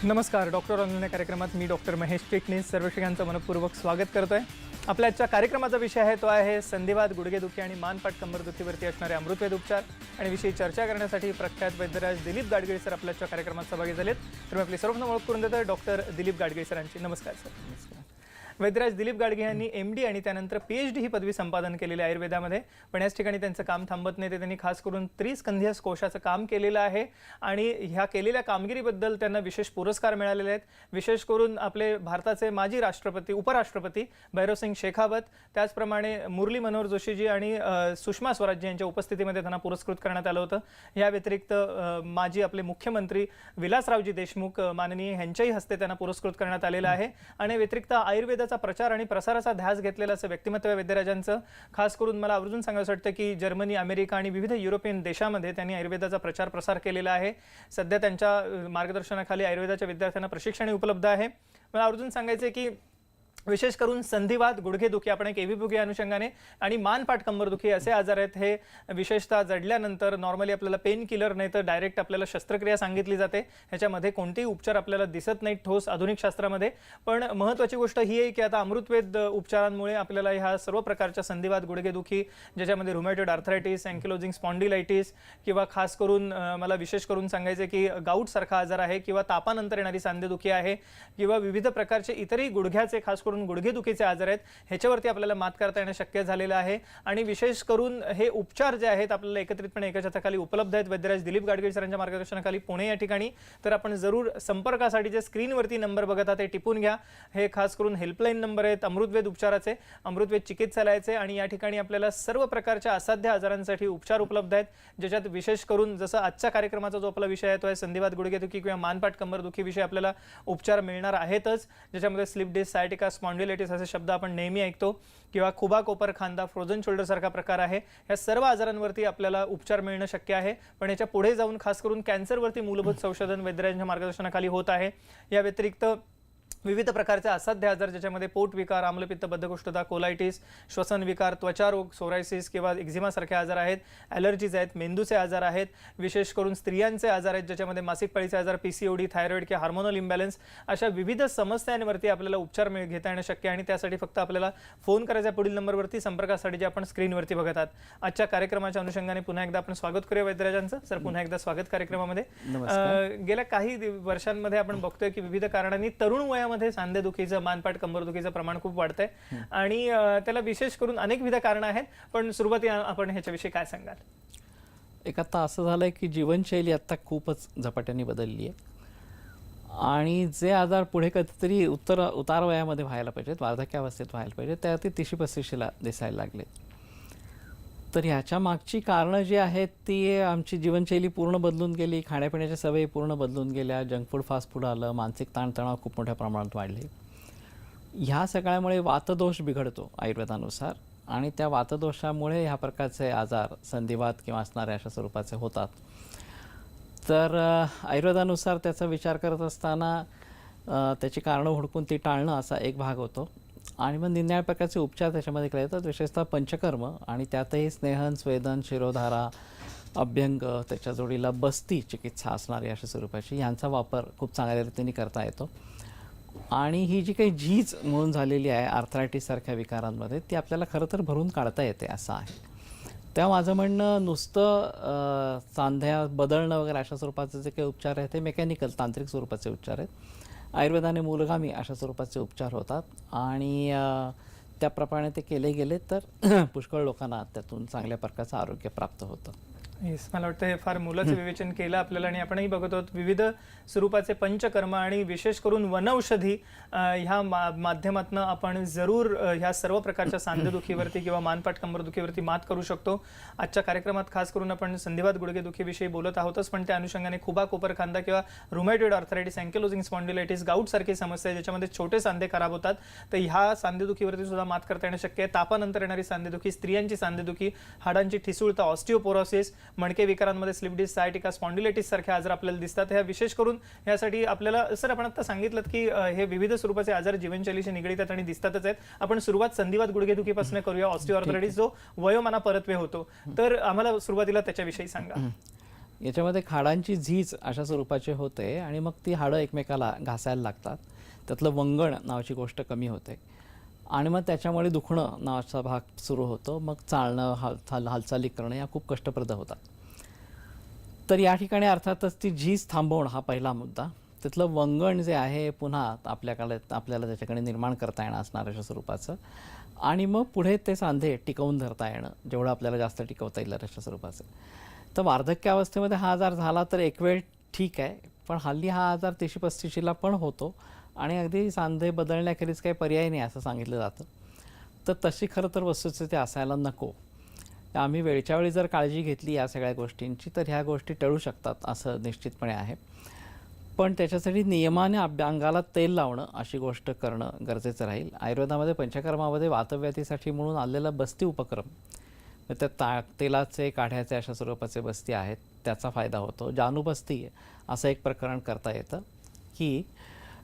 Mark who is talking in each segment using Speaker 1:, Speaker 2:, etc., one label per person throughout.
Speaker 1: नमस्कार. Doctor online कार्यक्रमात मी doctor Mahesh टिटनीस सर्व शिक्षकांचं मनपूर्वक स्वागत करतोय. आपल्या आजच्या कार्यक्रमाचा विषय आहे तो आहे संधिवात, गुडघेदुखी आणि मानपाट कंबरदुखीवरती असणारे अमृतवेद उपचार आणि विषयी चर्चा करण्यासाठी प्रख्यात वैद्यराज दिलीप गाडगीळ सर आपल्या आजच्या कार्यक्रमात सहभागी झालेत. तर मी आपली सर्वप्रथम ओळख करून देतोय डॉक्टर दिलीप गाडगीळ सरांची. नमस्कार सर. नमस्कार. वैद्यराज दिलीप गाडगीळ यांनी MD आणि त्यानंतर PhD ही पदवी संपादन केलेली आहे आयुर्वेदामध्ये. पण याच ठिकाणी त्यांचं काम थांबत नाही. ते त्यांनी खास करून त्रिस्कंधीय कोशाचं काम केलेलं आहे आणि ह्या केलेल्या कामगिरीबद्दल त्यांना विशेष पुरस्कार मिळालेले आहेत. विशेष करून आपले भारताचे माजी राष्ट्रपती उपराष्ट्रपती भैरवसिंग शेखावत, त्याचप्रमाणे मुरली मनोहर जोशीजी आणि सुषमा स्वराज यांच्या उपस्थितीमध्ये त्यांना पुरस्कृत करण्यात आलं होतं. या व्यतिरिक्त माजी आपले मुख्यमंत्री विलासरावजी देशमुख माननीय यांच्याही हस्ते त्यांना पुरस्कृत करण्यात आलेलं आहे. आणि व्यतिरिक्त आयुर्वेदाचा प्रचार आणि प्रसाराचा ध्यास घेतलेला असं व्यक्तिमत्व वैद्यराजांचं. खास करून मला आवर्जून सांगायचं वाटतं की जर्मनी, अमेरिका आणि विविध युरोपियन देशामध्ये त्यांनी आयुर्वेदाचा प्रचार प्रसार केलेला आहे. सध्या त्यांच्या मार्गदर्शनाखाली आयुर्वेदाच्या विद्यार्थ्यांना प्रशिक्षण उपलब्ध आहे. मला आवर्जून सांगायचं की विशेष करून संधिवात, गुडघेदुखी, आपण एक AVP अनुषंगाने आणि मानपाट कंबरदुखी असे आजार आहेत. हे विशेषतः जडल्यानंतर नॉर्मली आपल्याला पेन किलर नाही तर डायरेक्ट आपल्याला शस्त्रक्रिया सांगितली जाते. ह्याच्यामध्ये कोणतेही उपचार आपल्याला दिसत नाहीत ठोस आधुनिक शास्त्रामध्ये. पण महत्त्वाची गोष्ट ही आहे की आता अमृतवेद उपचारांमुळे आपल्याला ह्या सर्व प्रकारच्या संधिवात, गुडघेदुखी, ज्याच्यामध्ये रुमॅटॉइड आर्थरायटिस, अँकिलोजिंग स्पॉन्डिलायटिस किंवा खास करून मला विशेष करून सांगायचे की गाऊटसारखा आजार आहे किंवा तापानंतर येणारी सांधेदुखी आहे किंवा विविध प्रकारचे इतरही गुडघ्याचे खास करून गुडघेदुखीचे आजार आहेत, ह्याच्यावरती आपल्याला मात करता येणं शक्य झालेलं आहे. आणि विशेष करून हे उपचार जे आहेत आपल्याला एकत्रितपणे एका छताखाली उपलब्ध आहेत वैद्यराज दिलीप गाडगीळ सरांच्या मार्गदर्शनाखाली पुणे या ठिकाणी. तर आपण जरूर संपर्कासाठी जे स्क्रीनवरती नंबर बघत आहात ते टिपून घ्या. हे खास करून हेल्पलाईन नंबर आहेत अमृतवेद उपचाराचे, अमृतवेद चिकित्सालयाचे. आणि या ठिकाणी आपल्याला सर्व प्रकारच्या असाध्य आजारांसाठी उपचार उपलब्ध आहेत, ज्याच्यात विशेष करून जसं आजच्या कार्यक्रमाचा जो आपला विषय आहे तो आहे संधिवात, गुडघेदुखी किंवा मानपाट कंबरदुखी विषयी आपल्याला उपचार मिळणार आहेतच, ज्याच्यामध्ये स्लिप डिस्क, सायटिका, स्पॉन्डिलायटिस असे शब्द आपण नेहमी ऐकतो किंवा खुबा, कोपर, खांदा, फ्रोझन शोल्डर सारखा प्रकार आहे. या सर्व आजारांवरती आपल्याला उपचार मिळणं शक्य आहे. पण याच्या पुढे जाऊन खास करून कॅन्सरवरती मूलभूत संशोधन वैद्यराजांच्या मार्गदर्शनाखाली होत आहे. या व्यतिरिक्त विविध प्रकारचे असाध्य आजार ज्याच्यामध्ये पोटविकार, आम्लपित्त, बद्धकोष्ठता, कोलायटिस, श्वसन विकार, त्वचारोग, सोरायसिस किंवा एक्झिमा सारखे आजार आहेत, ॲलर्जीज आहेत, मेंदूचे आजार आहेत, विशेष करून स्त्रियांचे आजार आहेत ज्याच्यामध्ये मासिक पाळीचे आजार, PCOD, थायरॉइड किंवा हार्मोनल इम्बॅलन्स, अशा विविध समस्यांवरती आपल्याला उपचार घेता येणं शक्य आहे. आणि त्यासाठी फक्त आपल्याला फोन करायचा पुढील नंबरवरती संपर्कासाठी जे आपण स्क्रीनवरती बघत आहात. आजच्या कार्यक्रमाच्या अनुषंगाने पुन्हा एकदा आपण स्वागत करूया वैद्यराजांचं. सर पुन्हा एकदा स्वागत कार्यक्रमामध्ये. गेल्या काही वर्षांमध्ये आपण बघतोय की विविध कारणांनी तरुण वयामध्ये सांधेदुखीचं, मानपाट कंबरदुखीचं प्रमाण खूप वाढतंय आणि त्याला विशेष करून अनेकविध कारणं आहेत. पण सुरुवातीला आपण ह्याच्याविषयी काय सांगाल?
Speaker 2: एक आता असं झालंय की जीवनशैली आता खूपच झपाट्याने बदलली आहे आणि जे आजार पुढे कधीतरी उतार वयामध्ये व्हायला पाहिजेत, वार्धक्यावस्थेत व्हायला पाहिजे, त्या ते 30-35ला दिसायला लागले. तर ह्याच्या मागची कारणं जी आहेत ती आमची जीवनशैली पूर्ण बदलून गेली, खाण्यापिण्याच्या सवयी पूर्ण बदलून गेल्या, जंक फूड, फास्ट फूड आलं, मानसिक ताणतणाव खूप मोठ्या प्रमाणात वाढले. ह्या सगळ्यामुळे वातदोष बिघडतो आयुर्वेदानुसार आणि त्या वातदोषामुळे ह्या प्रकारचे आजार संधिवात किंवा असणाऱ्या अशा स्वरूपाचे होतात. तर आयुर्वेदानुसार त्याचा विचार करत असताना त्याची कारणं हुडकून ती टाळणं असा एक भाग होतो आणि मग निरनिराळ्या प्रकारचे उपचार त्याच्यामध्ये केले जातात, विशेषतः पंचकर्म आणि त्यातही स्नेहन, स्वेदन, शिरोधारा, अभ्यंग, त्याच्या जोडीला बस्ती चिकित्सा असणारी अशा स्वरूपाची यांचा वापर खूप चांगल्या रीतीने करता येतो. आणि ही जी काही झीज म्हणून झालेली आहे आर्थरायटिस सारख्या विकारांमध्ये ती आपल्याला खरं तर भरून काढता येते असं आहे. तेव्हा माझं म्हणणं नुसतं सांध्या बदलणं वगैरे अशा स्वरूपाचे जे काही उपचार आहेत ते मेकॅनिकल, तांत्रिक स्वरूपाचे उपचार आहेत. आयुर्वेदाने मूलगामी अशा स्वरूपाचे उपचार होतात आणि त्याप्रमाणे ते केले गेले तर पुष्कळ लोकांना त्यातून चांगल्या प्रकारचं आरोग्य प्राप्त होतं.
Speaker 1: मला वाटतं हे फार मोलाचं विवेचन केलं आपल्याला. आणि आपणही बघत आहोत विविध स्वरूपाचे पंचकर्म आणि विशेष करून वनौषधी ह्या माध्यमातून आपण जरूर ह्या सर्व प्रकारच्या सांधेदुखीवरती किंवा मानपाट कंबरदुखीवरती मात करू शकतो. आजच्या कार्यक्रमात खास करून आपण संधिवात, गुडघेदुखीविषयी बोलत आहोतच, पण त्या अनुषंगाने खुबा, कोपर, खांदा किंवा रुमॅटॉइड आर्थरायटिस, अँकिलोजिंग स्पॉन्डिलायटिस, गाऊट सारखी समस्या आहे ज्याच्यामध्ये छोटे सांधे खराब होतात. तर ह्या सांधेदुखीवरती सुद्धा मात करता येणं शक्य आहे. तापानंतर येणारी सांधेदुखी, स्त्रियांची सांधेदुखी, हाडांची ठिसूळता, ऑस्टिओपोरोसिस, मणके विकारांमध्ये स्लिप डिस्क, सायटिका, स्पॉन्डिलायटिस सारखे आजार आपल्याला दिसतात. ह्या विशेष करून यासाठी आपल्याला सर आपण आता सांगितलं की हे विविध स्वरूपाचे आजार जीवनशैलीशी निगडीत आहेत आणि दिसतातच आहेत. आपण सुरुवात संधिवात, गुडघेदुखीपासून करूया. ऑस्टिओआर्थरायटिस जो वयोमाना परत्वे होतो, तर आम्हाला सुरुवातीला त्याच्याविषयी सांगा.
Speaker 2: याच्यामध्ये हाडांची झीज अशा स्वरूपाची होते आणि मग ती हाडं एकमेकाला घासायला लागतात. त्यातलं वंगण नावाची गोष्ट कमी होते आणि मग त्याच्यामुळे दुखणं नावाचा भाग सुरू होतो. मग चालणं, हालचाली करणं या खूप कष्टप्रद होतात. तर या ठिकाणी अर्थातच ती झीज थांबवणं हा पहिला मुद्दा. तिथलं वंगण जे आहे पुन्हा आपल्याला त्याच्याकडे निर्माण करता येणं असणार अशा स्वरूपाचं आणि मग पुढे ते सांधे टिकवून धरता येणं, जेवढं आपल्याला जास्त टिकवता येईल अशा स्वरूपाचं. तर वार्धक्यावस्थेमध्ये हा आजार झाला तर एक वेळ ठीक आहे, पण हल्ली हा आजार 30-35ला पण होतो आणि अगदी सांधे बदलण्याखेरीज काही पर्याय नाही असं सांगितलं जातं. तर तशी खरं तर वस्तुस्थिती असायला नको. आम्ही वेळच्या वेळी जर काळजी घेतली या सगळ्या गोष्टींची तर ह्या गोष्टी टळू शकतात असं निश्चितपणे आहे. पण त्याच्यासाठी नियमाने अंगाला तेल लावणं अशी गोष्ट करणं गरजेचं राहील. आयुर्वेदामध्ये पंचकर्मामध्ये वातव्याधीसाठी म्हणून आलेला बस्ती उपक्रम, त्या तेलाचे काढ्याचे अशा स्वरूपाचे बस्ती आहेत, त्याचा फायदा होतो. जानुबस्ती असं एक प्रकरण करता येतं की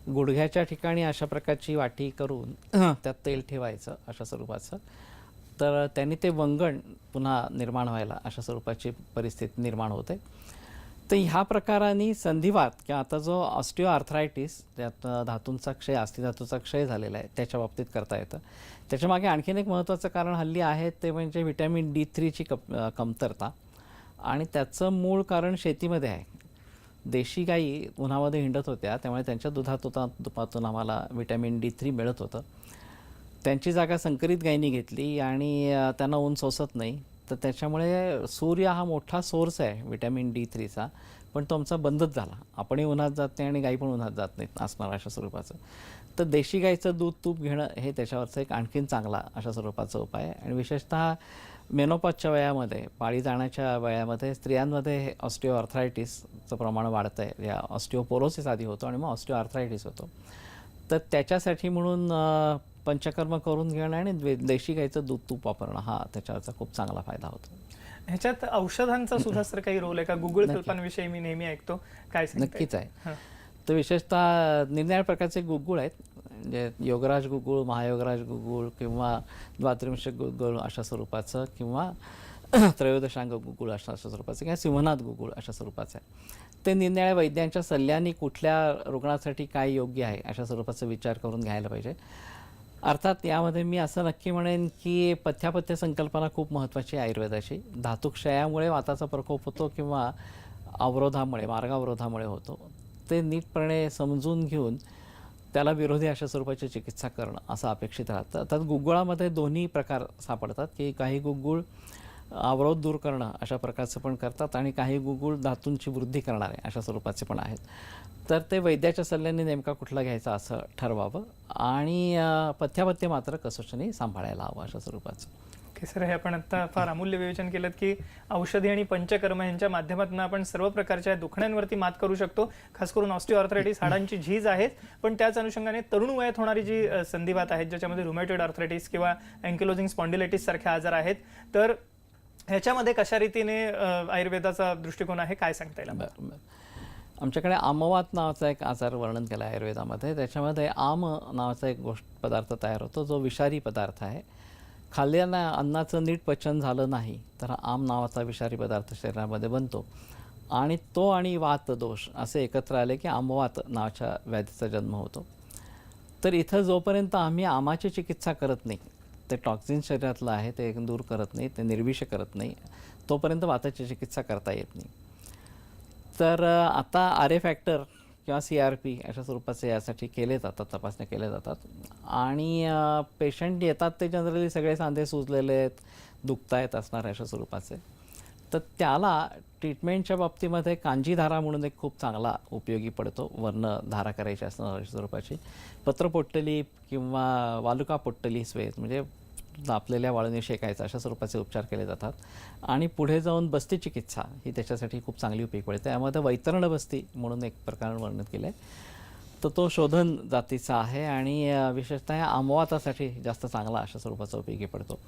Speaker 2: गुडघ्याच्या ठिकाणी अशा प्रकारची वाटी करून त्यात तेल ठेवायचं अशा स्वरूपाचं. तर त्यांनी ते वंगण पुन्हा निर्माण व्हायला अशा स्वरूपाची परिस्थिती निर्माण होते. तर ह्या प्रकाराने संधिवात किंवा आता जो ऑस्टिओआर्थरायटिस, त्यात धातूंचा क्षय, अस्थिधातूचा क्षय झालेला आहे, त्याच्या बाबतीत करता येतं. त्याच्यामागे आणखीन एक महत्त्वाचं कारण हल्ली आहे ते म्हणजे व्हिटॅमिन D3ची कमतरता आणि त्याचं मूळ कारण शेतीमध्ये आहे. देशी गायी उन्हामध्ये हिंडत होत्या, त्यामुळे त्यांच्या दुधातून आम्हाला व्हिटॅमिन D3 मिळत होतं. त्यांची जागा संकरित गायींनी घेतली आणि त्यांना ऊन सोसत नाही, तर त्याच्यामुळे सूर्य हा मोठा सोर्स आहे व्हिटॅमिन D3चा, पण तो आमचा बंदच झाला. आपणही उन्हात जात नाही आणि गाई पण उन्हात जात नाहीत असणार अशा स्वरूपाचं. तर देशी गाईचं दूध तूप घेणं हे त्याच्यावरचं एक आणखीन चांगला अशा स्वरूपाचा उपाय आहे. आणि विशेषतः मेनोपॉजच्या वयामध्ये, पाळी जाण्याच्या वयामध्ये स्त्रियांमध्ये ऑस्टिओआर्थरायटिसचं प्रमाण वाढतं आहे. या ऑस्टिओपोरोसिस आधी होतो आणि मग ऑस्टिओआर्थरायटिस होतो. तर त्याच्यासाठी म्हणून पंचकर्म करून घेणं आणि देशी गाईचं दूध तूप वापरणं हा त्याच्यावरचा खूप चांगला फायदा होतो.
Speaker 1: ह्याच्यात औषधांचा सुद्धा सर काही रोल आहे का? गुगळ कल्पांविषयी मी नेहमी ऐकतो, काय
Speaker 2: नक्कीच आहे. तर विशेषतः निरनिराळ्या प्रकारचे गुगुळ आहेत, म्हणजे योगराज गुगुळ, महायोगराज गुगुळ किंवा द्वात्रिंशक गुगुळ अशा स्वरूपाचं किंवा त्रयोदशांग गुगुळ अशा स्वरूपाचं किंवा सिंहनाथ गुगुळ अशा स्वरूपाचं आहे. ते निरनिराळ्या वैद्यांच्या सल्ल्याने कुठल्या रुग्णासाठी काय योग्य आहे अशा स्वरूपाचा विचार करून घ्यायला पाहिजे. अर्थात यामध्ये मी असं नक्की म्हणेन की पथ्यापथ्य संकल्पना खूप महत्त्वाची आहे आयुर्वेदाची. धातुक्षयामुळे वाताचा प्रकोप होतो किंवा अवरोधामुळे, मार्गावरोधामुळे होतो, ते नीटपणे समजून घेऊन त्याला विरोधी अशा स्वरूपाची चिकित्सा करणं असं अपेक्षित राहतं. तर गुगुळामध्ये दोन्ही प्रकार सापडतात की काही गुगुळ अवरोध दूर करणं अशा प्रकारचं पण करतात आणि काही गुगुळ धातूंची वृद्धी करणारे अशा स्वरूपाचे पण आहेत. तर ते वैद्याच्या सल्ल्याने नेमका कुठला घ्यायचा असं ठरवावं आणि पथ्यापथ्य मात्र कसोशीने सांभाळायला हवं अशा स्वरूपाचं.
Speaker 1: ओके सर, हे आपण आता फार अमूल्य विवेचन केलं की औषधी आणि पंचकर्म यांच्या माध्यमातून आपण सर्व प्रकारच्या दुखण्यांवरती मात करू शकतो. खास करून ऑस्टिओआर्थरायटिस, हाडांची झीज आहेत, पण त्याच अनुषंगाने तरुण वयात होणारी जी संधिवात आहेत, ज्याच्यामध्ये रुमॅटॉइड आर्थरायटिस किंवा अँकिलोजिंग स्पॉन्डिलायटिस सारखे आजार आहेत, तर ह्याच्यामध्ये कशा रीतीने आयुर्वेदाचा दृष्टिकोन आहे, काय सांगता येईल?
Speaker 2: बरं, आमच्याकडे आमवात नावाचा एक आजार वर्णन केला आहे आयुर्वेदामध्ये. त्याच्यामध्ये आम नावाचा एक पदार्थ तयार होतो, जो विषारी पदार्थ आहे. खाल्ल्यानं अन्नाचं नीट पचन झालं नाही तर आम नावाचा विषारी पदार्थ शरीरामध्ये बनतो आणि तो आणि वात दोष असे एकत्र आले की आमवात नावाच्या व्याधीचा जन्म होतो. तर इथं जोपर्यंत आम्ही आमाची चिकित्सा करत नाही, ते टॉक्झिन शरीरातलं आहे ते दूर करत नाही, ते निर्विष करत नाही, तोपर्यंत वाताची चिकित्सा करता येत नाही. तर आता आर ए फॅक्टर किंवा CRP अशा स्वरूपाचे यासाठी केले जातात, तपासण्या केल्या जातात आणि पेशंट येतात ते जनरली सगळे सांधे सुजलेले आहेत, दुखतायत असणार अशा स्वरूपाचे. तर त्याला ट्रीटमेंटच्या बाबतीमध्ये कांजीधारा म्हणून एक खूप चांगला उपयोगी पडतो. वर्ण धारा करायची असणार अशा स्वरूपाची. पत्रपोट्टली किंवा वालुका पोट्टली स्वेद म्हणजे तापलेल्या वाळूने शेकायचा अशा स्वरूपाचे उपचार केले जातात आणि पुढे जाऊन बस्ती चिकित्सा ही त्याच्यासाठी खूप चांगली उपयोगी पडते. त्यामध्ये वैतरण बस्ती म्हणून एक प्रकार वर्णन केलं आहे, तर तो शोधन जातीचा आहे आणि विशेषतः आमवातासाठी जास्त चांगला अशा स्वरूपाचा उपयोगी पडतो.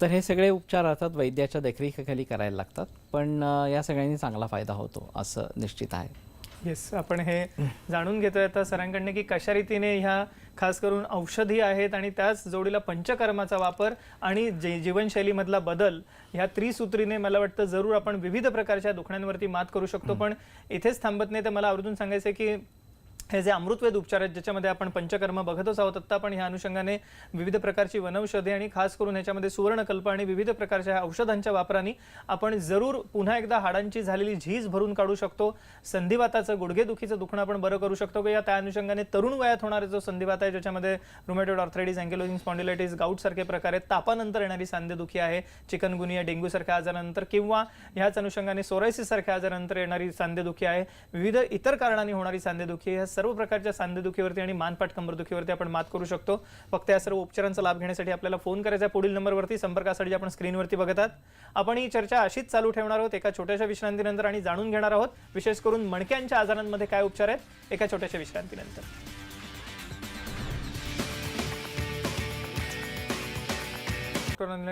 Speaker 2: तर हे सगळे उपचार अर्थात वैद्याच्या देखरेखीखाली करायला लागतात, पण या सगळ्यांनी चांगला फायदा होतो असं निश्चित आहे.
Speaker 1: येस, आपण हे जाणून घेतोय आता सरांकडनं की कशा रीतीने ह्या खास करून औषधी आहेत आणि त्याच जोडीला पंचकर्माचा वापर आणि जीवनशैलीमधला बदल ह्या त्रिसूत्रीने मला वाटतं जरूर आपण विविध प्रकारच्या दुखण्यांवरती मात करू शकतो. पण इथेच थांबत नाही, तर मला आवर्जून सांगायचं आहे की हे जे अमृतवेद उपचार आहेत ज्याच्यामध्ये आपण पंचकर्म बघतच आहोत आत्ता, पण ह्या अनुषंगाने विविध प्रकारची वनौषधी आणि खास करून ह्याच्यामध्ये सुवर्णकल्प आणि विविध प्रकारच्या औषधांच्या वापराने आपण जरूर पुन्हा एकदा हाडांची झालेली झीज भरून काढू शकतो. संधिवाताचं गुडघेदुखीचं दुखणं आपण बरं करू शकतो की या त्या अनुषंगाने तरुण वयात होणारा जो संधिवात आहे ज्याच्यामध्ये रुमॅटॉइड आर्थरायटिस, अँकिलोजिंग स्पॉन्डिलायटिस, गाऊट सारखे प्रकार आहेत, तापानंतर येणारी सांधेदुखी आहे, चिकनगुनिया, डेंग्यू सारख्या आजारानंतर किंवा ह्याच अनुषंगाने सोरायसिस सारख्या आजारानंतर येणारी सांधेदुखी आहे, विविध इतर कारणांनी होणारी सांधेदुखी, ह्या सर्व प्रकारच्या सांधेदुखीवरती आणि मानपाट कंबरदुखीवरती आपण मात करू शकतो. फक्त या सर्व उपचारांचा लाभ घेण्यासाठी आपल्याला फोन करायचा आहे पुढील नंबरवरती. संपर्कासाठी आपण स्क्रीनवरती बघत आहात. आपण ही चर्चा अशीच चालू ठेवणार आहोत एका छोट्याशा विश्रांतीनंतर आणि जाणून घेणार आहोत विशेष करून मणक्यांच्या आजारांमध्ये काय उपचार आहेत एका छोट्याशा विश्रांतीनंतर.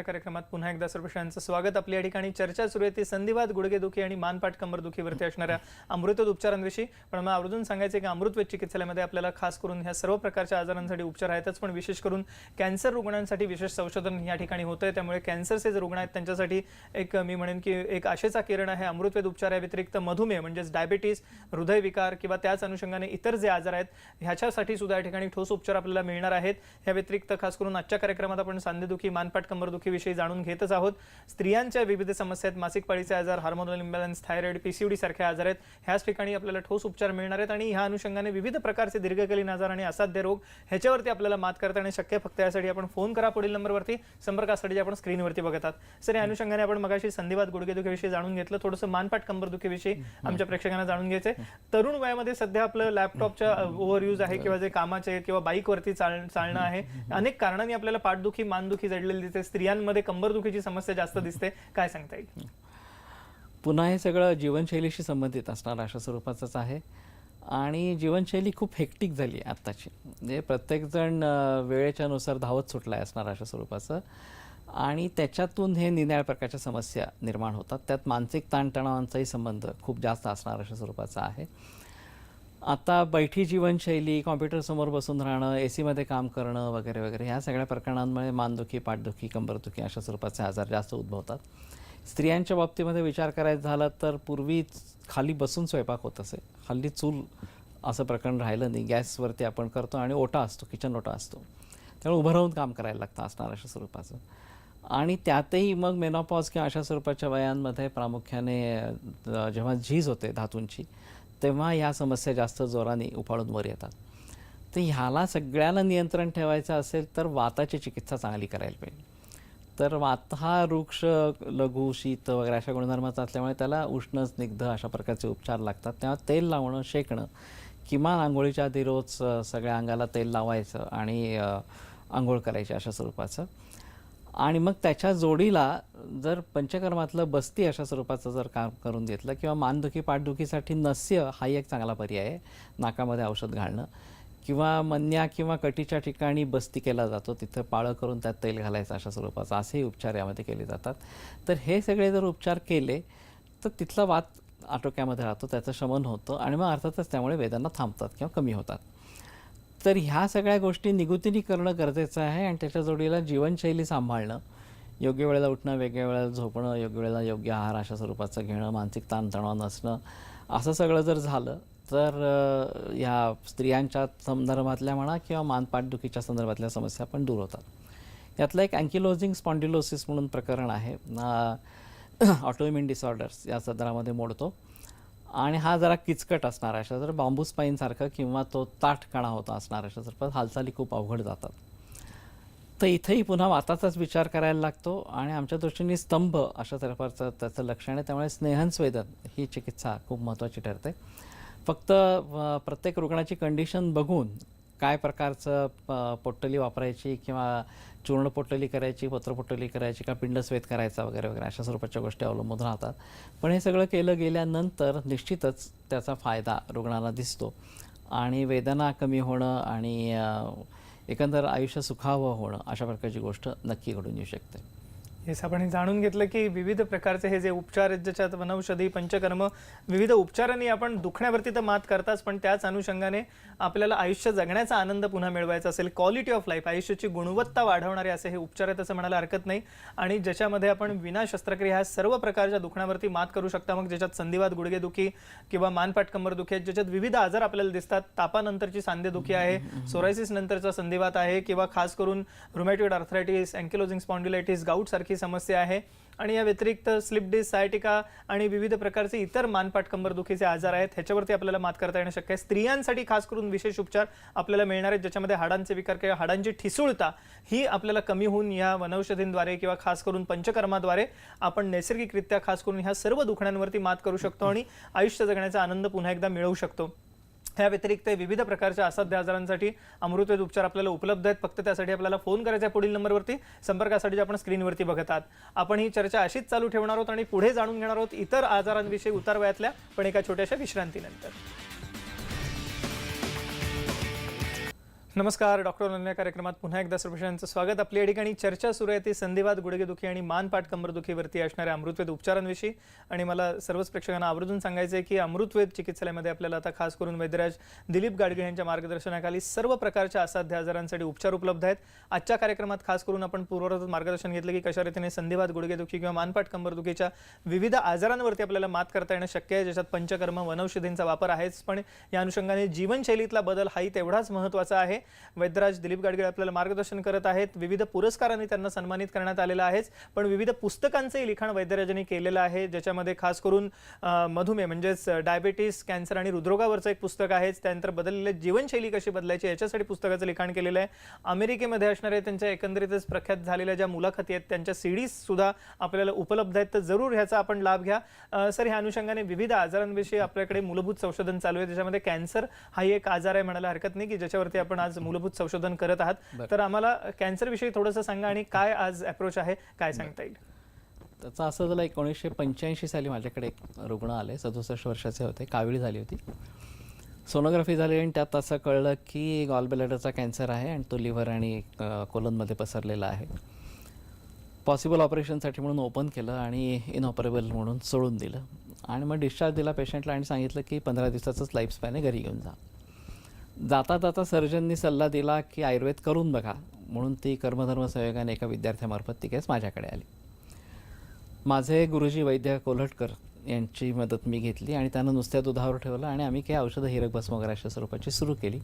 Speaker 1: कार्यक्रमात पुन्हा एकदा सर्वश्रांचं स्वागत. आपल्या या ठिकाणी चर्चा सुरू आहे ती संधिवात, गुडघेदुखी आणि मानपाट कंबरदुखीवरती असणाऱ्या अमृतवेद उपचारांविषयी. पण मला आवर्जून सांगायचं की अमृतवेद चिकित्सालयामध्ये आपल्याला खास करून ह्या सर्व प्रकारच्या आजारांसाठी उपचार आहेतच, पण विशेष करून कॅन्सर रुग्णांसाठी विशेष संशोधन या ठिकाणी होतं आहे. त्यामुळे कॅन्सरचे जे रुग्ण आहेत त्यांच्यासाठी एक मी म्हणेन की एक आशेचा किरण आहे अमृतवेद उपचार. या व्यतिरिक्त मधुमेह म्हणजेच डायबिटीज, हृदयविकार किंवा त्याच अनुषंगाने इतर जे आजार आहेत ह्याच्यासाठी सुद्धा या ठिकाणी ठोस उपचार आपल्याला मिळणार आहेत. या व्यतिरिक्त खास करून आजच्या कार्यक्रमात आपण सांधेदुखी, मानपाट कंबरदुखीविषयी जाणून घेतच आहोत. स्त्रियांच्या विविध समस्या आहेत, मासिक पाळीचे आजार, हार्मोनल इम्बॅलन्स, थायरॉइड, पीसीओडी सारखे आजार आहेत, ह्याच ठिकाणी आपल्याला ठोस उपचार मिळणार आहेत. आणि ह्या अनुषंगाने विविध प्रकारचे दीर्घकालीन आजार आणि असाध्य रोग ह्याच्यावरती आपल्याला मात करता येणे शक्य. फक्त यासाठी आपण फोन करा पुढील नंबरवरती. संपर्कासाठी आपण स्क्रीनवरती बघत आहात. सर, या अनुषंगाने आपण मगाशी संधिवात, गुडघेदुखीविषयी जाणून घेतलं, थोडंसं मानपाट कंबरदुखीविषयी आमच्या प्रेक्षकांना जाणून घ्यायचंय. तरुण वयामध्ये सध्या आपलं लॅपटॉपच्या ओव्हरयूज आहे किंवा जे कामाचे किंवा बाईकवरती चालणं आहे, अनेक कारणांनी आपल्याला पाठदुखी, मानदुखी जडलेली दिसते. स्त्रियांमध्ये कंबरदुखीची समस्या जास्त दिसते, काय सांगता येईल?
Speaker 2: पुन्हा हे सगळं जीवनशैलीशी संबंधित असणार अशा स्वरूपाचंच आहे. आणि जीवनशैली खूप हेक्टिक झाली आत्ताची, म्हणजे प्रत्येकजण वेळेच्या नुसार धावत सुटला आहे असणार अशा स्वरूपाचं. आणि त्याच्यातून हे निराळ्या प्रकारच्या समस्या निर्माण होतात. त्यात मानसिक ताणतणावांचाही संबंध खूप जास्त असणार अशा स्वरूपाचा आहे. आता बैठी जीवनशैली, कॉम्प्युटरसमोर बसून राहणं, एसीमध्ये काम करणं वगैरे वगैरे ह्या सगळ्या प्रकरणांमुळे मानदुखी, पाठदुखी, कंबरदुखी अशा स्वरूपाचे आजार जास्त उद्भवतात. स्त्रियांच्या बाबतीमध्ये विचार करायचा झाला तर पूर्वी खाली बसून स्वयंपाक होत असे, हल्ली चूल असं प्रकरण राहिलं नाही. गॅसवरती आपण करतो आणि ओटा असतो, किचन ओटा असतो, त्यामुळे उभं राहून काम करायला लागतं असणार अशा स्वरूपाचं. आणि त्यातही मग मेनोपॉज किंवा अशा स्वरूपाच्या वयांमध्ये प्रामुख्याने जेव्हा झीज होते धातूंची, तेव्हा ह्या समस्या जास्त जोराने उफाळून वर येतात. तर ह्याला सगळ्याला नियंत्रण ठेवायचं असेल तर वाताची चिकित्सा चांगली करायला पाहिजे. तर वात हा वृक्ष, लघु, शीत वगैरे अशा गुणधर्माचा असल्यामुळे त्याला उष्ण, स्निग्ध अशा प्रकारचे उपचार लागतात. तेव्हा तेल लावणं, शेकणं, किमान आंघोळीच्या आधी रोज सगळ्या अंगाला तेल लावायचं आणि आंघोळ करायची अशा स्वरूपाचं. आणि मग त्याच्या जोडीला जर पंचकर्मातलं बस्ती अशा स्वरूपाचं जर काम करून घेतलं किंवा मानदुखी, पाठदुखीसाठी नस्य हा एक चांगला पर्याय आहे, नाकामध्ये औषध घालणं, किंवा मन्या किंवा कटीच्या ठिकाणी बस्ती केला जातो, तिथं पाळं करून त्यात तेल घालायचं अशा स्वरूपाचा, असेही उपचार यामध्ये केले जातात. तर हे सगळे जर उपचार केले तर तिथला वात आटोक्यामध्ये राहतो, त्याचं शमन होतं आणि मग अर्थातच त्यामुळे वेदना थांबतात किंवा कमी होतात. तर ह्या सगळ्या गोष्टी निगुतीने करणं गरजेचं आहे. आणि त्याच्या जोडीला जीवनशैली सांभाळणं, योग्य वेळेला उठणं, वेगळ्या वेळेला झोपणं, योग्य वेळेला योग्य आहार अशा स्वरूपाचं घेणं, मानसिक ताणतणाव नसणं, असं सगळं जर झालं तर ह्या स्त्रियांच्या संदर्भातल्या म्हणा किंवा मानपाठदुखीच्या संदर्भातल्या समस्या पण दूर होतात. यातलं एक अँकिलोजिंग स्पॉन्डिलोसिस म्हणून प्रकरण आहे, ऑटोइम्यून डिसऑर्डर्स या सदरामध्ये मोडतो. आणि हा जरा किचकट असणार अशा जर बांबू स्पाईनसारखं किंवा तो ताठकणा होता असणार अशा स्वरूपात हालचाली खूप अवघड जातात. तर इथेही पुन्हा वाताचाच विचार करायला लागतो. आणि आमच्या दृष्टीने स्तंभ अशा स्वरूपाचं त्याचं लक्षण आहे. त्यामुळे स्नेहनस्वेदन ही चिकित्सा खूप महत्त्वाची ठरते. फक्त प्रत्येक रुग्णाची कंडिशन बघून काय प्रकारचं पोट्टली वापरायची किंवा चूर्ण पोट्टली करायची, पत्रपोट्टली करायची का पिंडस्वेद करायचा वगैरे वगैरे अशा स्वरूपाच्या गोष्टी अवलंबून राहतात. पण हे सगळं केलं गेल्यानंतर निश्चितच त्याचा फायदा रुग्णाला दिसतो आणि वेदना कमी होणं आणि एकंदर आयुष्य सुखावं होणं अशा प्रकारची गोष्ट नक्की घडून येऊ शकते.
Speaker 1: येस, आपण हे जाणून घेतलं की विविध प्रकारचे हे जे उपचार आहेत, ज्याच्यात वनौषधी, पंचकर्म, विविध उपचारांनी आपण दुखण्यावरती तर मात करताच, पण त्याच अनुषंगाने आपल्याला आयुष्य जगण्याचा आनंद पुन्हा मिळवायचा असेल, क्वालिटी ऑफ लाईफ, आयुष्याची गुणवत्ता वाढवणारे असे हे उपचार आहेत असं म्हणायला हरकत नाही. आणि ज्याच्यामध्ये आपण विना शस्त्रक्रिया ह्या सर्व प्रकारच्या दुखण्यावरती मात करू शकता. मग ज्याच्यात संधिवात, गुडघेदुखी किंवा मानपाट कंबरदुखी आहेत, ज्याच्यात विविध आजार आपल्याला दिसतात. तापानंतरची सांधेदुखी आहे, सोरायसिस नंतरचा संधिवात आहे, किंवा खास करून रुमॅटॉइड आर्थरायटिस, अँकिलोजिंग स्पॉन्डिलायटिस, गाऊट सारखी समस्या आहे. आणि या व्यतिरिक्त स्लिप डिस्क, सायटिका आणि विविध प्रकारचे इतर मानपाट कंबरदुखीचे आजार आहेत, ह्याच्यावरती आपल्याला मात करता येणं शक्य आहे. स्त्रियांसाठी खास करून विशेष उपचार आपल्याला मिळणार आहेत, ज्याच्यामध्ये हाडांचे विकार किंवा हाडांची ठिसूळता ही आपल्याला कमी होऊन या वनौषधींद्वारे किंवा खास करून पंचकर्माद्वारे आपण नैसर्गिकरित्या खास करून ह्या सर्व दुखण्यांवरती मात करू शकतो आणि आयुष्य जगण्याचा आनंद पुन्हा एकदा मिळवू शकतो. ह्या व्यतिरिक्त विविध प्रकारच्या असाध्य आजारांसाठी अमृतवेद उपचार आपल्याला उपलब्ध आहेत. फक्त त्यासाठी आपल्याला फोन करायचा आहे पुढील नंबरवरती. संपर्कासाठी आपण स्क्रीनवरती बघत आहात. आपण ही चर्चा अशीच चालू ठेवणार आहोत आणि पुढे जाणून घेणार आहोत इतर आजारांविषयी उतार वयातल्या, पण एका छोट्याशा विश्रांतीनंतर. नमस्कार, डॉक्टर अनन्या कार्यक्रमात पुन्हा एकदा सर्वांचं स्वागत. आपली या ठिकाणी चर्चा सुरू आहे ती संधिवात, गुडघेदुखी आणि मानपाट कंबरदुखीवरती असणाऱ्या अमृतवेद उपचारांविषयी. आणि मला सर्वच प्रेक्षकांना आवर्जून सांगायचं आहे की अमृतवेद चिकित्सालयामध्ये आपल्याला आता खास करून वैद्यराज दिलीप गाडगे यांच्या मार्गदर्शनाखाली सर्व प्रकारच्या असाध्य आजारांसाठी उपचार उपलब्ध आहेत. आजच्या कार्यक्रमात खास करून आपण पूर्वरत मार्गदर्शन घेतलं की कशा रीतीने संधिवात, गुडघेदुखी किंवा मानपाट कंबरदुखीच्या विविध आजारांवरती आपल्याला मात करता येणं शक्य आहे, ज्याच्यात पंचकर्म, वनौषधींचा वापर आहेच, पण या अनुषंगाने जीवनशैलीतला बदल हाही तेवढाच महत्त्वाचा आहे. वैद्यराज दिलीप गाडगे आपल्याला मार्गदर्शन करत आहेत. विविध पुरस्कारांनी त्यांना सन्मानित करण्यात आलेलं आहेच, पण विविध पुस्तकांचंही लिखाण वैद्यराजांनी केलेलं आहे, ज्याच्यामध्ये खास करून मधुमेह म्हणजेच डायबिटीस, कॅन्सर आणि हृदरोगावरचं एक पुस्तक आहे. त्यानंतर बदललेली जीवनशैली कशी बदलायची याच्यासाठी पुस्तकाचं लिखाण केलेलं आहे. अमेरिकेमध्ये असणारे त्यांच्या एकंदरीतच प्रख्यात झालेल्या ज्या मुलाखती आहेत त्यांच्या सीडीज सुद्धा आपल्याला उपलब्ध आहेत, तर जरूर ह्याचा आपण लाभ घ्या. सर, ह्या अनुषंगाने विविध आजारांविषयी आपल्याकडे मूलभूत संशोधन चालू आहे, त्याच्यामध्ये कॅन्सर हाही एक आजार आहे म्हणायला हरकत नाही, की ज्याच्यावरती आपण आज मूलभूत संशोधन करत आहात. तर आम्हाला कॅन्सर विषयी थोडंसं सांगा आणि काय आज अप्रोच आहे, काय सांगता येईल?
Speaker 2: त्याचं असं झालं, 1985 साली माझ्याकडे एक रुग्ण आले, 67 वर्षाचे होते, कावीळ झाली होती. सोनोग्राफी झाली आणि त्यात असं कळलं की गॉल ब्लॅडरचा कॅन्सर आहे आणि तो लिव्हर आणि कोलनमध्ये पसरलेला आहे. पॉसिबल ऑपरेशनसाठी म्हणून ओपन केलं आणि इनऑपरेबल म्हणून सोडून दिलं आणि मग डिस्चार्ज दिला पेशंटला आणि सांगितलं की 15 दिवसाचंच लाईफ स्पॅन आहे, घरी घेऊन जा. जाता जाता सर्जननी सल्ला दिला की आयुर्वेद करून बघा, म्हणून ती कर्मधर्म संयोगाने एका विद्यार्थ्यामार्फत ती केस माझ्याकडे आली. माझे गुरुजी वैद्य कोल्हटकर यांची मदत मी घेतली आणि त्यांना नुसत्या दुधावर ठेवलं आणि आम्ही काही औषधं, हिरक भस्म वगैरे अशा स्वरूपाची सुरू केली.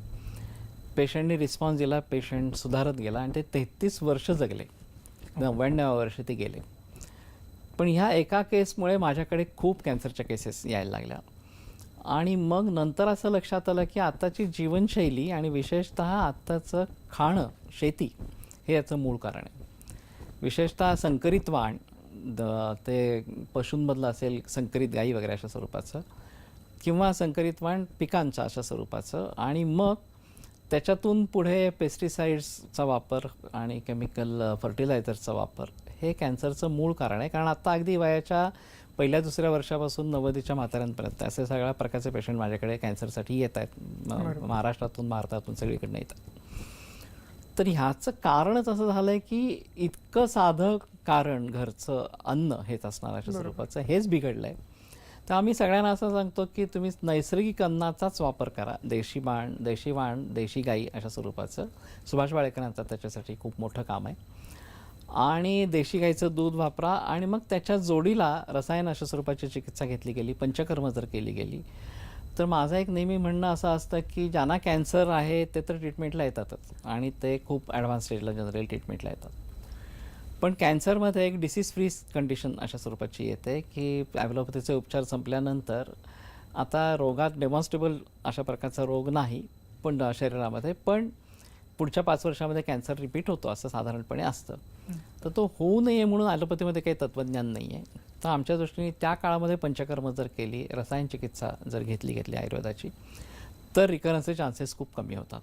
Speaker 2: पेशंटनी रिस्पॉन्स दिला, पेशंट सुधारत गेला आणि ते 33 वर्ष जगले. 99व्या वर्षी ते गेले. पण ह्या एका केसमुळे माझ्याकडे खूप कॅन्सरच्या केसेस यायला लागल्या आणि मग नंतर असं लक्षात आलं की आत्ताची जीवनशैली आणि विशेषतः आत्ताचं खाणं, शेती हे याचं मूळ कारण आहे. विशेषतः संकरित वाण, ते पशूंमधलं असेल, संकरित गाई वगैरे अशा स्वरूपाचं, किंवा संकरित वाण पिकांचं अशा स्वरूपाचं, आणि मग त्याच्यातून पुढे पेस्टिसाइड्सचा वापर आणि केमिकल फर्टिलायझरचा वापर हे कॅन्सरचं मूळ कारण आहे. कारण आत्ता अगदी वयाच्या पहिल्या दुसऱ्या वर्षापासून 90च्या म्हाताऱ्यांपर्यंत असे सगळ्या प्रकारचे पेशंट माझ्याकडे कॅन्सरसाठी येत आहेत. महाराष्ट्रातून, भारतातून सगळीकडनं येतात. तर ह्याचं कारणच असं झालं आहे की इतकं साधं कारण, घरचं अन्न हेच असणार अशा स्वरूपाचं, हेच बिघडलं आहे. तर आम्ही सगळ्यांना असं सांगतो की तुम्ही नैसर्गिक अन्नाचाच वापर करा. देशी वाण, देशी गाई अशा स्वरूपाचं. सुभाष वाळेकरांचं त्याच्यासाठी खूप मोठं काम आहे. आणि देशी गाईचं दूध वापरा आणि मग त्याच्या जोडीला रसायन अशा स्वरूपाची चिकित्सा घेतली गेली, पंचकर्म जर केली गेली, तर माझं एक नेहमी म्हणणं असं असतं की ज्यांना कॅन्सर आहे ते तर ट्रीटमेंटला येतातच आणि ते खूप ॲडव्हान्स स्टेजला जनरल ट्रीटमेंटला येतात. पण कॅन्सरमध्ये एक डिसीज फ्री कंडिशन अशा स्वरूपाची येते की ॲलोपॅथीचे उपचार संपल्यानंतर आता रोगात डेमॉन्स्ट्रेबल अशा प्रकारचा रोग नाही पण शरीरामध्ये, पण पुढच्या 5 वर्षामध्ये कॅन्सर रिपीट होतो असं साधारणपणे असतं. तर तो होऊ नये म्हणून ॲलोपॅथीमध्ये काही तत्त्वज्ञान नाही आहे. तर आमच्या दृष्टीने त्या काळामध्ये पंचकर्म जर केली, रसायन चिकित्सा जर घेतली आयुर्वेदाची, तर रिकरन्सचे चान्सेस खूप कमी होतात.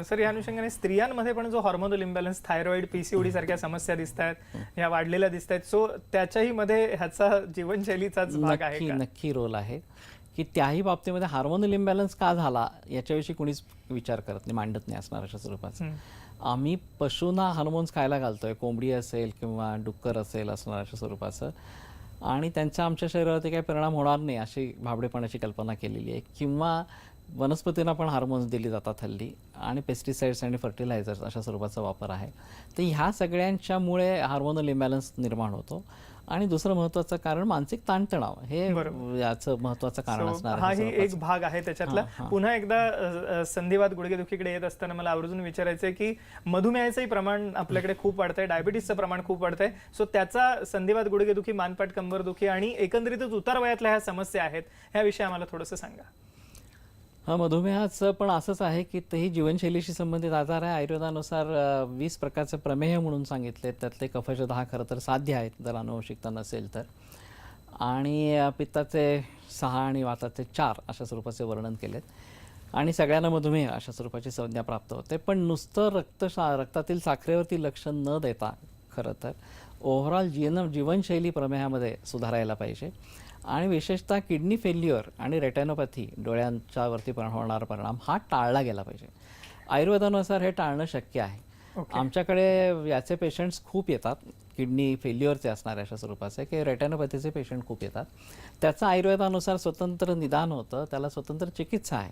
Speaker 1: सर, या अनुषंगाने स्त्रियांमध्ये पण जो हॉर्मोनल इम्बॅलन्स, थायरॉइड, PCOD सारख्या समस्या दिसत आहेत, ह्या वाढलेल्या दिसत आहेत, सो त्याच्याही मध्ये ह्याचा जीवनशैलीचाच भाग आहे का?
Speaker 2: नक्की रोल आहे की त्याही बाबतीमध्ये हार्मोनल इम्बॅलन्स का झाला याच्याविषयी कोणीच विचार करत नाही, मांडत नाही असणार अशा स्वरूपाचं. आम्ही पशूंना हार्मोन्स खायला घालतोय, कोंबडी असेल किंवा डुक्कर असेल असणार अशा स्वरूपाचं, आणि त्यांचा आमच्या शरीरावरती काही परिणाम होणार नाही अशी भाबडेपणाची कल्पना केलेली आहे. किंवा वनस्पतींना पण हार्मोन्स दिली जातात हल्ली, आणि पेस्टिसाइड्स आणि फर्टिलायझर्स अशा स्वरूपाचा वापर आहे. तर ह्या सगळ्यांच्यामुळे हार्मोनल इम्बॅलन्स निर्माण होतो. आणि दुसरं महत्त्वाचं कारण मानसिक ताणतणाव हे याचं महत्त्वाचं कारण असणार आहे.
Speaker 1: हाही एक भाग आहे त्याच्यातला. पुन्हा एकदा संधिवात गुडघेदुखीकडे येत असताना मला आवर्जून विचारायचं आहे की मधुमेहाचंही प्रमाण आपल्याकडे खूप वाढतंय, डायबिटीसचं प्रमाण खूप वाढतंय. सो त्याचा संधिवात गुडघेदुखी, मानपाट कंबरदुखी आणि एकंदरीतच उतार वयातल्या ह्या समस्या आहेत, ह्याविषयी आम्हाला थोडंसं सांगा.
Speaker 2: हा, मधुमेहाचं पण असंच आहे की तेही जीवनशैलीशी संबंधित आजार आहे. आयुर्वेदानुसार 20 प्रकारचे प्रमेह म्हणून सांगितले, त्यातले कफाचे 10 खरं तर साध्य आहेत जर अनुवंशिकता नसेल तर, आणि पित्ताचे 6 आणि वाताचे 4 अशा स्वरूपाचे वर्णन केलेत. आणि सगळ्यांना मधुमेह अशा स्वरूपाची संज्ञा प्राप्त होते. पण नुसतं रक्तातील साखरेवरती लक्ष न देता खरं तर ओव्हरऑल जीवनशैली प्रमेहामध्ये सुधारायला पाहिजे. आणि विशेषतः किडनी फेल्युअर आणि रेटॅनोपॅथी, डोळ्यांच्यावरती होणारा परिणाम, हा टाळला गेला पाहिजे. आयुर्वेदानुसार हे टाळणं शक्य आहे. आमच्याकडे याचे पेशंट्स खूप येतात, किडनी फेल्युअरचे असणारे अशा स्वरूपाचे, की रेटॅनोपॅथीचे पेशंट खूप येतात. त्याचं आयुर्वेदानुसार स्वतंत्र निदान होतं, त्याला स्वतंत्र चिकित्सा आहे.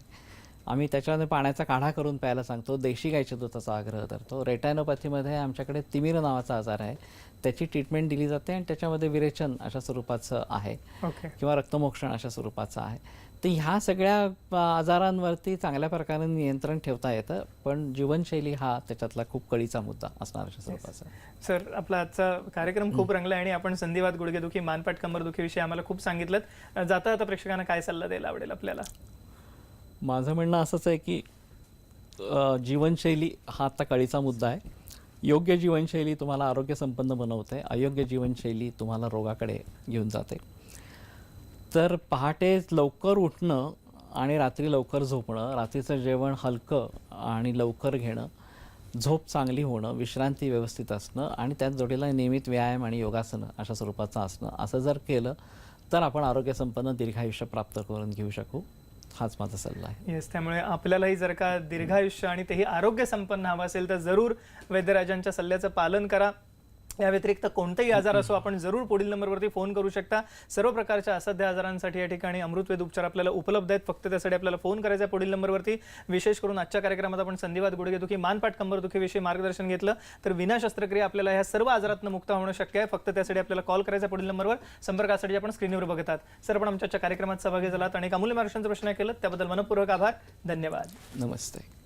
Speaker 2: आम्ही त्याच्यामध्ये पाण्याचा काढा करून प्यायला सांगतो, देशी गाईच्या दुधाचा आग्रह करतो. रेटॅनोपॅथीमध्ये आमच्याकडे तिमिर नावाचा आजार आहे, त्याची ट्रीटमेंट दिली जाते, आणि त्याच्यामध्ये विरेचन अशा स्वरूपाचं आहे किंवा रक्तमोक्षण अशा स्वरूपाचं आहे. तर ह्या सगळ्या आजारांवरती चांगल्या प्रकारे नियंत्रण ठेवता येतं, पण जीवनशैली हा त्याच्यातला खूप कळीचा मुद्दा असणार अशा स्वरूपाचा.
Speaker 1: सर, आपला आजचा कार्यक्रम खूप रंगला आणि आपण संधिवात गुडघेदुखी, मानपाट कंबरदुखीविषयी आम्हाला खूप सांगितलं. जाता जाता प्रेक्षकांना काय सल्ला द्यायला आवडेल आपल्याला?
Speaker 2: माझं म्हणणं असंच आहे की जीवनशैली हा आता कळीचा मुद्दा आहे. योग्य जीवनशैली तुम्हाला आरोग्यसंपन्न बनवते, अयोग्य जीवनशैली तुम्हाला रोगाकडे घेऊन जाते. तर पहाटे लवकर उठणं आणि रात्री लवकर झोपणं, रात्रीचं जेवण हलकं आणि लवकर घेणं, झोप चांगली होणं, विश्रांती व्यवस्थित असणं, आणि त्याच जोडीला नियमित व्यायाम आणि योगासनं अशा स्वरूपाचं असणं, असं जर केलं तर आपण आरोग्यसंपन्न दीर्घायुष्य प्राप्त करून घेऊ शकू. हाच माझा सल्ला आहे.
Speaker 1: येस, त्यामुळे आपल्यालाही जर का दीर्घायुष्य आणि तेही आरोग्य संपन्न हवं असेल तर जरूर वैद्यराजांच्या सल्ल्याचं पालन करा. या व्यतिरिक्त कोणतेही आजार असो, आपण जरूर पुढील नंबरवरती फोन करू शकता. सर्व प्रकारच्या असाध्य आजारांसाठी या ठिकाणी अमृतवेद उपचार आपल्याला उपलब्ध आहेत. फक्त त्यासाठी आपल्याला फोन करायचा आहे पुढील नंबरवरती. विशेष करून आजच्या कार्यक्रमात आपण संधिवात गुडघेदुखी, मानपाट कंबरदुखीविषयी मार्गदर्शन घेतलं. तर विना शस्त्रक्रिया आपल्याला ह्या सर्व आजारातून मुक्त होणं शक्य आहे. फक्त त्यासाठी आपल्याला कॉल करायचा पुढील नंबरवर. संपर्कासाठी आपण स्क्रीनवर बघतात. सर, आपण आमच्या कार्यक्रमात सहभागी झालात आणि अमूल्य मार्गदर्शनाचा प्रश्न केलं त्याबद्दल मनपूर्वक आभार. धन्यवाद.
Speaker 2: नमस्ते.